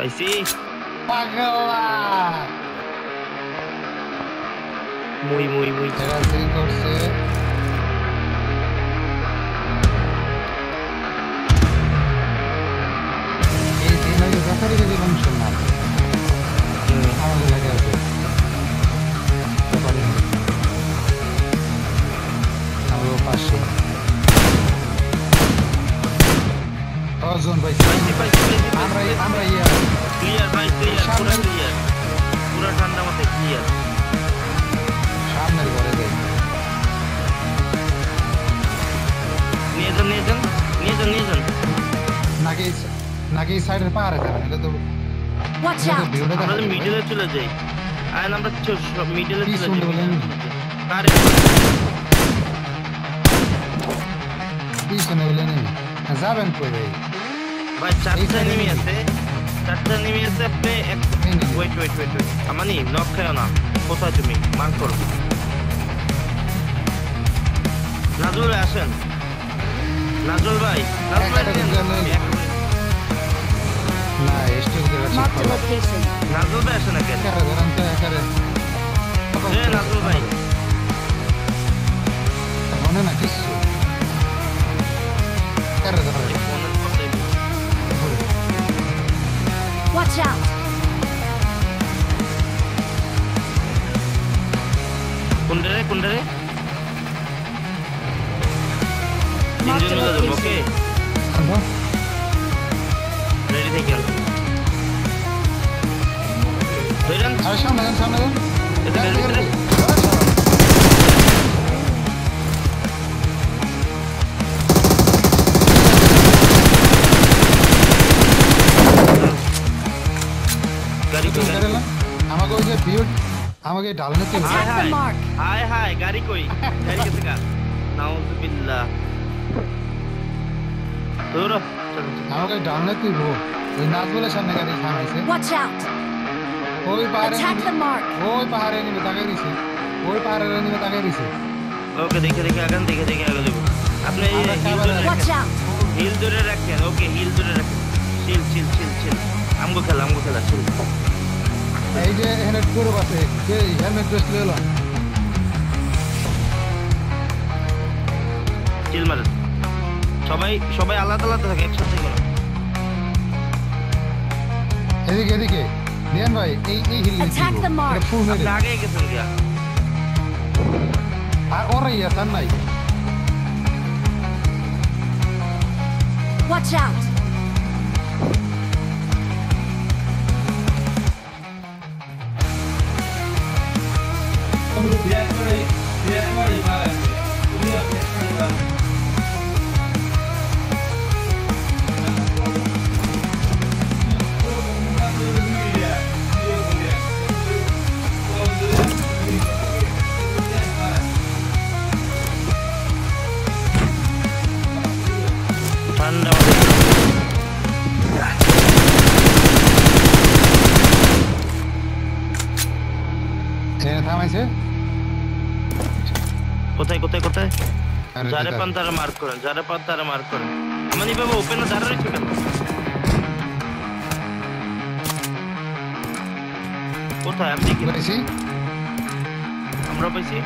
পাইছি পাগলা মুই এরা সিং করছে এই সিনারি ব্যাপারে যদি মানুষের নাম আমাদের লাগে আছে ব্যাপারে আমরা পাশে অজন ভাই আমরা ক্লিয়ার ভাই ক্লিয়ার পুরো ঠান্ডা মাথায় ক্লিয়ার সামনের ঘরে যাই নিয়ে যান নাকি সাইডের পাহাড়ে যাবেন এটা তো আমরা মিডলে চলে যাই আর আমরা মিডলে চলে যাই পিছনে বলে নেই যাবেন কই ভাই চারটা নেমে আছে আপনি ওয়েট আমানি নক খাও না কোথায় তুমি মার্ক করো নাজুল ভাই আসেন নাজুল ভাই না স্টেজ নাজুল ভাই আসেন কেন নাজুল ভাই মনে না কিছু Watch out! Kundere. Mark the location. Okay. Ready take care. Doiran. সামনে আমাকে ওই যে ভিউ আমাকে ডালনে তো হাই গাড়ি কই গাড়ি কেসে কা নাউজুবিল্লাহ দৌড়ো আমাকে ডালনে তুই ওই নাজবলের সামনে গাড়ি থামাইছে Watch out! ওই Attack the mark! ওই পাহাড়ে নিবে তাকাই দিছে ওকে দেখে আগে দেব আপনি হিল ধরে রাখেন ওকে হিল ধরে রাখেন চিল আমগো খেলা চিল এই যে হেলমেট পুরো আছে যে হেলমেট বেস্ট লইলো চিল মারেন সবাই আলাদা থাকে একসাথে করো এদিকে নিয়ান ভাই এই হিল Attack the mark! আপনি আগে গেছেন গিয়া আর ওরা ইয়াতান নাই Watch out! থামাইছে কোথায় যারে পান তারা মার্ক করেন আমানি বাবা ওপেনে দাঁড়া রইছো কেন কোথায় আপনি কি পাইছি আমরা পাইছি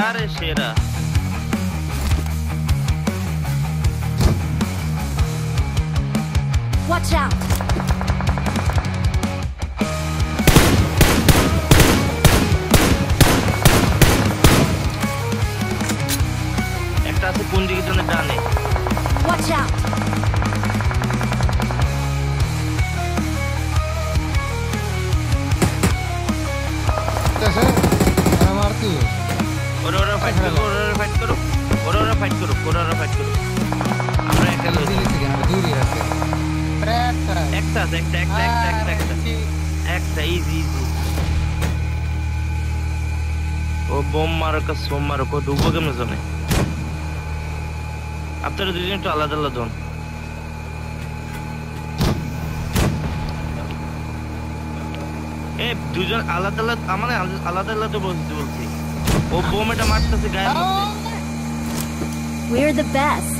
আরে শেরা Watch out! একটা আছে কোন দিকে জন্য ডানে Watch out! মারতি ওরা ফাইট করো আমরা একটা দিয়েছি কেন দূরে আছে একটা ইজি ও বোম মারো কো ডুবো কেমন জানে আপনারা দুজন একটু আলাদা হন এ দুজন আলাদা আলাদা মানে আলাদা আলাদা বলছি ও বোম এটা মারতেছে গায়ে We're the best.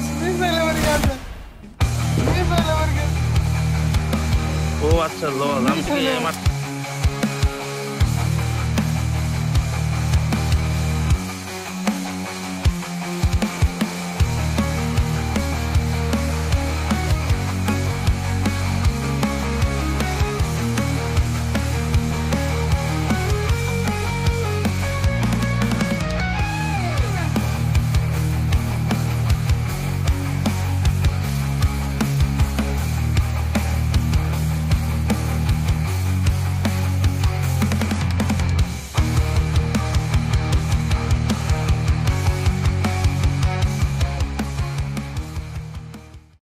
ও আচ্ছা লল আমি